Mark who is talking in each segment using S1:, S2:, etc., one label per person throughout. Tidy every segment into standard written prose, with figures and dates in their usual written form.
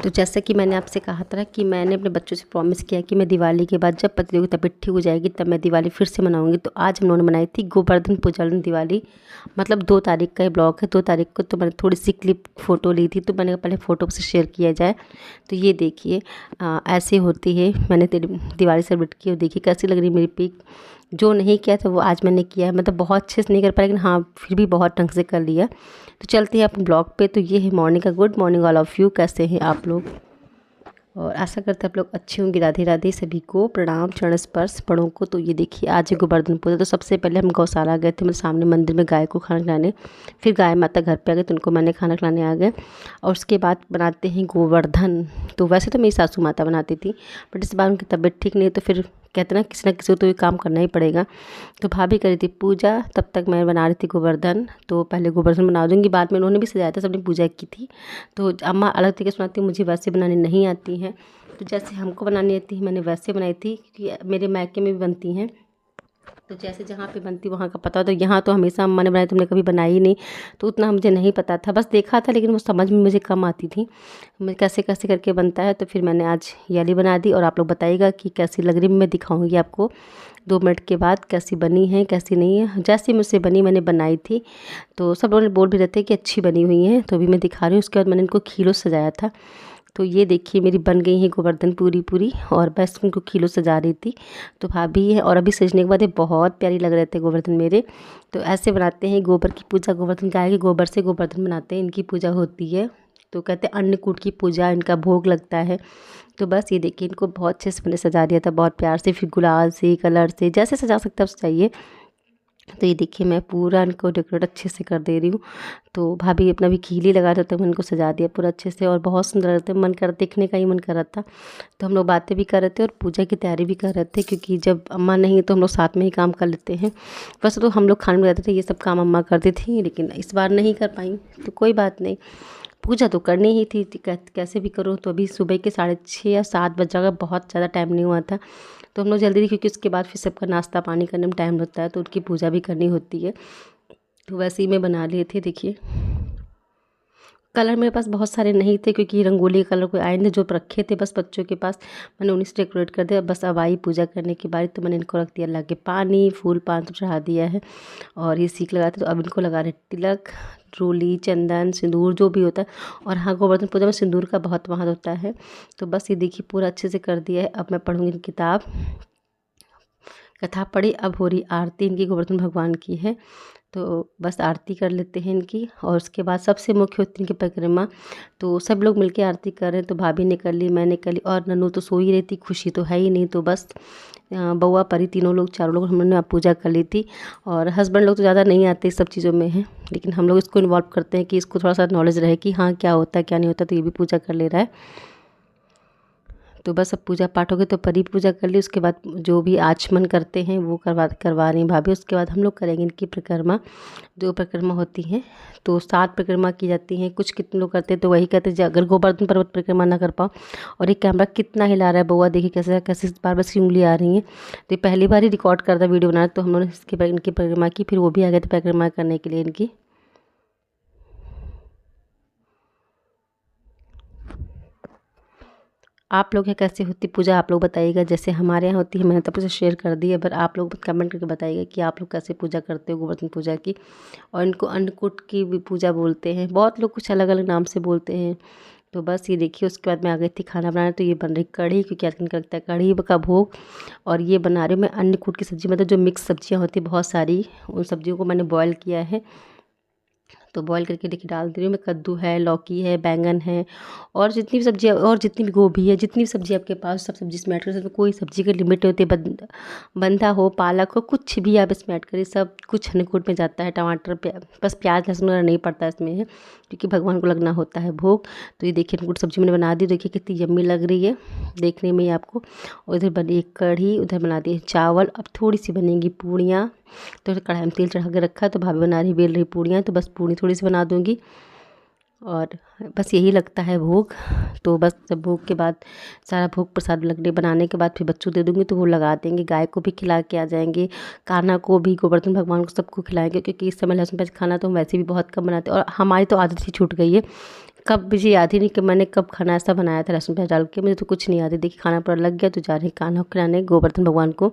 S1: तो जैसा कि मैंने आपसे कहा था कि मैंने अपने बच्चों से प्रॉमिस किया कि मैं दिवाली के बाद जब पतिदेव की तबीयत ठीक हो जाएगी तब मैं दिवाली फिर से मनाऊंगी। तो आज हम लोगों ने मनाई थी गोवर्धन पूजा दिवाली, मतलब 2 तारीख का ये ब्लॉग है। 2 तारीख को तो मैंने थोड़ी सी क्लिप फ़ोटो ली थी, तो मैंने कहा पहले फ़ोटो से शेयर किया जाए। तो ये देखिए ऐसे होती है। मैंने दिवाली सेलिब्रेट की और देखिए कैसी लग रही है मेरी पिक। जो नहीं किया था वो आज मैंने किया है, मतलब बहुत अच्छे से नहीं कर पाया लेकिन हाँ फिर भी बहुत ढंग से कर लिया। तो चलते हैं अपने ब्लॉग पे। तो ये है मॉर्निंग का। Good morning all of you, कैसे हैं आप लोग? और आशा करते हैं आप लोग अच्छे होंगे। राधे राधे सभी को, प्रणाम, चरण स्पर्श बड़ों को। तो ये देखिए आज है गोवर्धन पूजा। तो सबसे पहले हम गौशाला गए थे, मतलब सामने मंदिर में गाय को खाना खिलाने। फिर गाय माता घर पे आ गई तो उनको मैंने खाना खिलाने आ गए। और उसके बाद बनाते हैं गोवर्धन। तो वैसे तो मेरी सासू माता बनाती थी, बट इस बार उनकी तबीयत ठीक नहीं है तो फिर कहते ना किसी को तो ये काम करना ही पड़ेगा। तो भाभी करी थी पूजा, तब तक मैं बना रही थी गोवर्धन। तो पहले गोवर्धन बना दूँगी, बाद में उन्होंने भी सजाया था, सबने पूजा की थी। तो अम्मा अलग तरीके से बनाती है, मुझे वैसे बनानी नहीं आती हैं। तो जैसे हमको बनानी आती है मैंने वैसे बनाई थी, क्योंकि मेरे मायके में भी बनती हैं। तो जैसे जहाँ पे बनती वहाँ का पता हो। तो यहाँ तो हमेशा अम्मा ने बनाई, तुमने कभी बनाई ही नहीं, तो उतना मुझे नहीं पता था, बस देखा था लेकिन वो समझ में मुझे कम आती थी मैं कैसे कैसे करके बनता है। तो फिर मैंने आज ये वाली बना दी और आप लोग बताइएगा कि कैसी लग रही। मैं दिखाऊंगी आपको 2 मिनट के बाद कैसी बनी है कैसी नहीं है। जैसी मुझसे बनी मैंने बनाई थी, तो सब लोग बोल भी रहे थे कि अच्छी बनी हुई है। तो अभी मैं दिखा रही हूँ। उसके बाद मैंने इनको खीलों से सजाया था। तो ये देखिए मेरी बन गई है गोवर्धन पूरी पूरी, और बस उनको खीलों सजा रही थी। तो भाभी है, और अभी सजने के बाद ये बहुत प्यारी लग रहे थे गोवर्धन मेरे। तो ऐसे बनाते हैं गोबर की पूजा। गोवर्धन गाय के गोबर से गोवर्धन बनाते हैं, इनकी पूजा होती है। तो कहते हैं अन्नकूट की पूजा, इनका भोग लगता है। तो बस ये देखिए इनको बहुत अच्छे से मैंने सजा दिया था, बहुत प्यार से। फिर गुलाल से, कलर से, जैसे सजा सकते हैं आप सजाइए। तो ये देखिए मैं पूरा इनको डेकोरेट अच्छे से कर दे रही हूँ। तो भाभी अपना भी खीली लगा रहे थे, मैंने इनको सजा दिया पूरा अच्छे से और बहुत सुंदर लगते मन कर देखने का ही मन कर रहा था। तो हम लोग बातें भी कर रहे थे और पूजा की तैयारी भी कर रहे थे, क्योंकि जब अम्मा नहीं है तो हम लोग साथ में ही काम कर लेते हैं। वैसे तो हम लोग खाने में रहते थे, ये सब काम अम्मा करती थी, लेकिन इस बार नहीं कर पाई तो कोई बात नहीं। पूजा तो करनी ही थी, कैसे भी करो। तो अभी सुबह के 6:30 या 7 बज जाएगा, बहुत ज़्यादा टाइम नहीं हुआ था। तो हम लोग जल्दी थी, क्योंकि उसके बाद फिर सबका नाश्ता पानी करने में टाइम लगता है, तो उनकी पूजा भी करनी होती है। तो वैसे ही मैं बना लिए थे। देखिए कलर मेरे पास बहुत सारे नहीं थे, क्योंकि रंगोली कलर कोई आए नहीं, जो रखे थे बस बच्चों के पास, मैंने उन्हीं से डेकोरेट कर दिया। बस अब आई पूजा करने की बारी, तो मैंने इनको रख दिया ला के पानी, फूल पान सब चढ़ा दिया है। और ये सीख लगाते, तो अब इनको लगा रहे तिलक, रोली, चंदन, सिंदूर जो भी होता है। और हाँ, गोवर्धन पूजा में सिंदूर का बहुत महत्व होता है। तो बस ये देखिए पूरा अच्छे से कर दिया है। अब मैं पढ़ूँगी किताब, कथा पढ़ी। अब हो रही आरती इनकी, गोवर्धन भगवान की है। तो बस आरती कर लेते हैं इनकी, और उसके बाद सबसे मुख्य होती है इनकी परिक्रमा। तो सब लोग मिलके आरती कर रहे हैं। तो भाभी ने कर ली, मैंने कर ली, और नन्नू तो सो ही रही थी, खुशी तो है ही नहीं। तो बस बउआ परी तीनों लोग, चारों लोग हमने पूजा कर ली थी। और हस्बैंड लोग तो ज़्यादा नहीं आते इस सब चीज़ों में हैं, लेकिन हम लोग इसको इन्वॉल्व करते हैं कि इसको थोड़ा सा नॉलेज रहे कि हाँ क्या होता है क्या नहीं होता। तो ये भी पूजा कर ले रहा है। तो बस अब पूजा पाठ हो गई, तो परी पूजा कर ली। उसके बाद जो भी आचमन करते हैं वो करवा रही हैं भाभी। उसके बाद हम लोग करेंगे इनकी परिक्रमा। जो परिक्रमा होती हैं तो 7 परिक्रमा की जाती हैं। कुछ कितने लोग करते हैं तो वही कहते हैं अगर गोवर्धन पर्वत परिक्रमा ना कर पाओ। और ये कैमरा कितना हिला रहा है बउआ, देखिए कैसे कैसे बार बार सी उंगली आ रही है। तो ये पहली बार ही रिकॉर्ड करता वीडियो बना, तो हम लोगों ने इसकी इनकी परिक्रमा की। फिर वो भी आ गए थे परिक्रमा करने के लिए इनकी। आप लोग यहाँ कैसे होती पूजा, आप लोग बताइएगा। जैसे हमारे यहाँ होती है मैंने तब से शेयर कर दी है, पर आप लोग कमेंट करके बताइएगा कि आप लोग कैसे पूजा करते हो गोवर्धन पूजा की। और इनको अन्नकूट की भी पूजा बोलते हैं, बहुत लोग कुछ अलग अलग नाम से बोलते हैं। तो बस ये देखिए उसके बाद मैं आ गई थी खाना बनाने। तो ये बन रही कढ़ी, क्योंकि आज इनका लगता है कढ़ी का भोग। और ये बना रही हूँ मैं अन्नकूट की सब्ज़ी, मतलब जो मिक्स सब्जियाँ होती है बहुत सारी, उन सब्जियों को मैंने बॉयल किया है। तो बॉईल करके देखिए डाल दे रही हूँ मैं। कद्दू है, लौकी है, बैंगन है, और जितनी भी सब्जियाँ, और जितनी भी गोभी है, जितनी भी सब्ज़ी आपके पास सब सब्ज़ी इसमें ऐड कर सकते हो। कोई सब्ज़ी की लिमिट होती है, बंधा हो, पालक हो, कुछ भी आप इसमें ऐड करिए, सब कुछ अन्नकूट में जाता है। टमाटर, बस प्याज लहसुन वगैरह नहीं पड़ता इसमें है, क्योंकि भगवान को लगना होता है भोग। तो ये देखिए अन्नकूट सब्ज़ी मैंने बना दी, देखिए कितनी यम्मी लग रही है देखने में ही आपको। और इधर बनी एक कढ़ी, उधर बना दी चावल। अब थोड़ी सी बनेंगी पूड़ियाँ। तो कढ़ाई में तेल चढ़ा के रखा है, तो भाभी बना रही, बेल रही पूड़ियाँ। तो बस पूड़ी थोड़ी सी बना दूँगी, और बस यही लगता है भोग। तो बस जब भोग के बाद सारा भोग प्रसाद लगने बनाने के बाद फिर बच्चों दे दूँगी, तो वो लगा देंगे। गाय को भी खिला के आ जाएंगे, कान्हा को भी, गोवर्धन भगवान को सबको खिलाएंगे, क्योंकि इस समय लहसुन प्याज खाना तो हम वैसे भी बहुत कम बनाते हैं, और हमारी तो आदत ही छूट गई है। कब मुझे याद ही नहीं कि मैंने कब खाना ऐसा बनाया था लहसुन प्याज डाल के, मुझे तो कुछ नहीं याद है। देखिए खाना पूरा लग गया, तो जा रहे खाना खिलाने गोवर्धन भगवान को।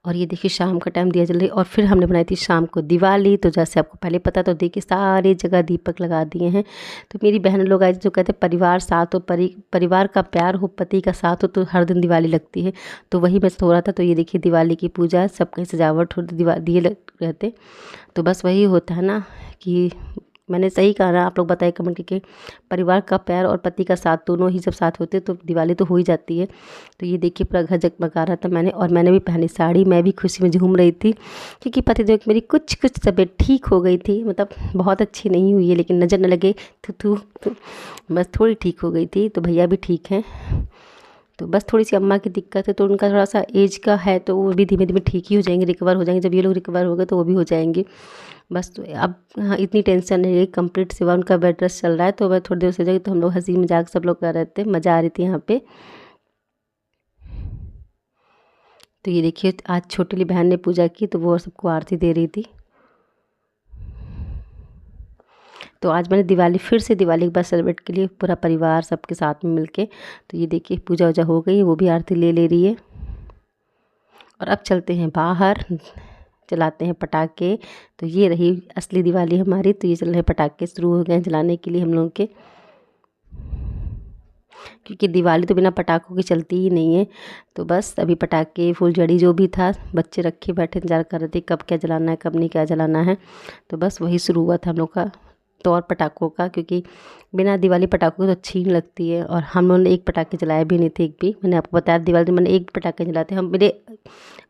S1: और ये देखिए शाम का टाइम दिया जल रही, और फिर हमने बनाई थी शाम को दिवाली। तो जैसे आपको पहले पता, तो देखिए सारी जगह दीपक लगा दिए हैं। तो मेरी बहन लोग आई जो कहते हैं परिवार साथ हो, परिवार का प्यार हो, पति का साथ हो, तो हर दिन दिवाली लगती है। तो वही बस हो रहा था। तो ये देखिए दिवाली की पूजा, सब कहीं सजावट हो, दिए रहते। तो बस वही होता है ना कि मैंने सही कहा ना, आप लोग बताइए कमेंट करके। परिवार का प्यार और पति का साथ, दोनों ही जब साथ होते तो दिवाली तो हो ही जाती है। तो ये देखिए पूरा घर जगमगा रहा था मैंने भी पहनी साड़ी। मैं भी खुशी में झूम रही थी, क्योंकि पतिदेव की मेरी कुछ तबीयत ठीक हो गई थी। मतलब बहुत अच्छी नहीं हुई है, लेकिन नज़र न लगे थू बस थोड़ी ठीक हो गई थी। तो भैया भी ठीक हैं। तो बस थोड़ी सी अम्मा की दिक्कत है, तो उनका थोड़ा सा एज का है, तो वो भी धीमे धीमे ठीक ही हो जाएंगे, रिकवर हो जाएंगे। जब ये लोग रिकवर हो गए तो वो भी हो जाएंगे। बस तो अब हाँ, इतनी टेंशन नहीं रही, कंप्लीट सेवा उनका बेड रेस्ट चल रहा है। तो वह थोड़ी देर से जाएगी, तो हम लोग हंसी मजाक सब लोग कर रहे थे, मज़ा आ रही थी यहाँ पे। तो ये देखिए आज छोटी वाली बहन ने पूजा की, तो वो सबको आरती दे रही थी। तो आज मैंने दिवाली फिर से दिवाली के बाद सेलिब्रेट के लिए पूरा परिवार सबके साथ में मिलके। तो ये देखिए पूजा वूजा हो गई, वो भी आरती ले रही है। और अब चलते हैं बाहर, जलाते हैं पटाखे। तो ये रही असली दिवाली हमारी। तो ये चल रहे पटाखे शुरू हो गए हैं जलाने के लिए हम लोगों के, क्योंकि दिवाली तो बिना पटाखों की चलती ही नहीं है। तो बस अभी पटाखे फुलझड़ी जो भी था, बच्चे रखे बैठे इंतजार कर रहे थे कब क्या जलाना है, कब नहीं क्या जलाना है। तो बस वही शुरू हुआ था हम लोग का तो, और पटाखों का, क्योंकि बिना दिवाली पटाखों तो अच्छी नहीं लगती है। और हम लोगों ने एक पटाखे जलाए भी नहीं थे, एक भी। मैंने आपको बताया दिवाली मैंने एक पटाखे जलाते, हम मेरे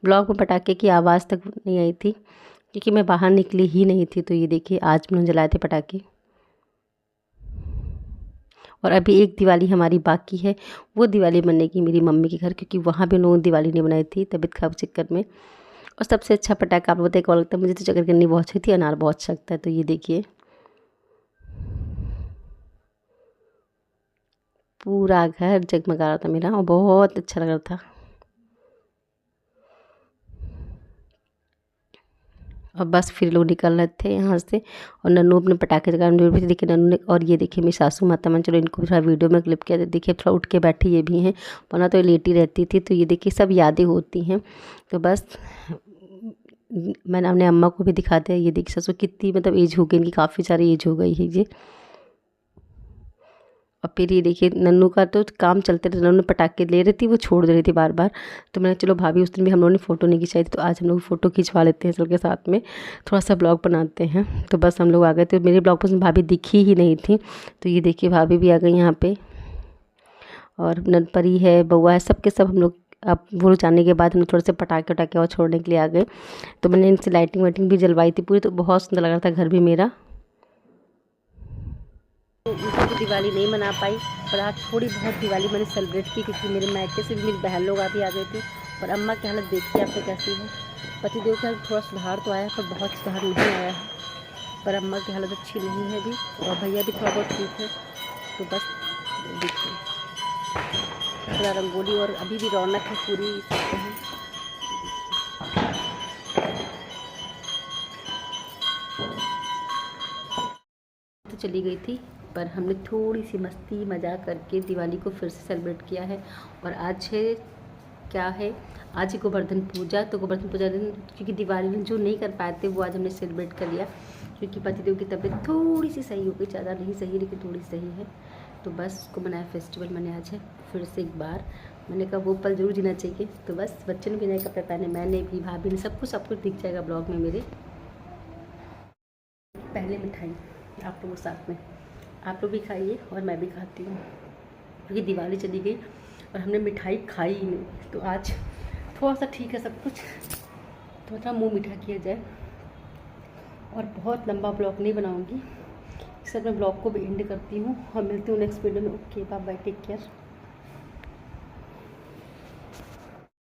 S1: ब्लॉग में पटाखे की आवाज़ तक नहीं आई थी, क्योंकि मैं बाहर निकली ही नहीं थी। तो ये देखिए आज मैंने जलाए थे पटाखे। और अभी एक दिवाली हमारी बाकी है, वो दिवाली बनेगी मेरी मम्मी के घर, क्योंकि वहाँ भी उन्होंने दिवाली नहीं बनाई थी तबीयत खराब के चक्कर में। और सबसे अच्छा पटाखा आप बताइए कौन लगता है? मुझे तो चकरगन्नी बहुत अच्छी थी, अनार बहुत अच्छा लगता है। तो ये देखिए पूरा घर जगमगा रहा था मेरा, और बहुत अच्छा लग रहा था। और बस फिर लोग निकल रहे थे यहाँ से, और नन्नू अपने पटाखे जगह में देखिए नन्नू ने। और ये देखिए मेरी सासू माता, मैंने चलो इनको थोड़ा वीडियो में क्लिप किया। देखिए थोड़ा उठ के बैठी ये भी हैं, वरना तो ये लेटी रहती थी। तो ये देखिए सब यादें होती हैं। तो बस मैंने अपने अम्मा को भी दिखा दिया। ये देखिए ससुर कितनी मतलब एज हो गई इनकी, काफ़ी सारी एज हो गई है ये। और फिर ये देखिए नन्नू का तो काम चलते रहे, नन्नू पटाखे ले रही थी, वो छोड़ दे रही थी बार बार। तो मैंने चलो भाभी उस दिन भी हम लोगों ने फ़ोटो नहीं खिंचाई थी, तो आज हम लोग फ़ोटो खिंचवा लेते हैं सबके साथ में, थोड़ा सा ब्लॉग बनाते हैं। तो बस हम लोग आ गए थे, मेरे ब्लॉग पर भाभी दिखी ही नहीं थी। तो ये देखिए भाभी भी आ गई यहाँ पे, और ननपरी है, बउआ है, सबके सब हम लोग। अब वो जाने के बाद हम थोड़े से पटाखे वटाखे और छोड़ने के लिए आ गए। तो मैंने इनसे लाइटिंग वाइटिंग भी जलवाई थी पूरी, तो बहुत सुंदर लग रहा था घर भी मेरा। तो उनकी तो दिवाली नहीं मना पाई, पर आज थोड़ी बहुत दिवाली मैंने सेलिब्रेट की, क्योंकि मेरे मायके से भी मेरी बहन लोग भी आ गए थे। और अम्मा की हालत देखिए आपने कैसी है। पतिदेव का थोड़ा सुधार तो आया, पर बहुत सुधार नहीं आया है। पर अम्मा की हालत अच्छी नहीं है अभी, और भैया भी थोड़ा बहुत ठीक है। तो बस देखिए पूरा रंगोली, और अभी भी रौनक है पूरी सकते हैं। तो चली गई थी, पर हमने थोड़ी सी मस्ती मजाक करके दिवाली को फिर से सेलिब्रेट किया है। और आज है क्या है, आज ही गोवर्धन पूजा। तो गोवर्धन पूजा दिन, क्योंकि दिवाली में जो नहीं कर पाए थे वो आज हमने सेलिब्रेट कर लिया, क्योंकि पतिदेव की तबीयत थोड़ी सी सही हो गई, ज़्यादा नहीं सही लेकिन थोड़ी सही है। तो बस उसको मनाया फेस्टिवल मैंने आज है फिर से एक बार। मैंने कहा वो पल जरूर जीना चाहिए। तो बस बच्चे ने भी नए कपड़े पहने, मैंने भी, भाभी ने, सब कुछ दिख जाएगा ब्लॉग में मेरे। पहले मिठाई आप लोगों के साथ में, आप लोग भी खाइए और मैं भी खाती हूँ, क्योंकि दिवाली चली गई और हमने मिठाई खाई ही नहीं। तो आज थोड़ा सा ठीक है सब कुछ, तो थोड़ा मुँह मीठा किया जाए। और बहुत लंबा ब्लॉग नहीं बनाऊँगी, सर मैं ब्लॉग को भी एंड करती हूँ, और मिलती हूँ नेक्स्ट वीडियो में। Okay bye bye, take care.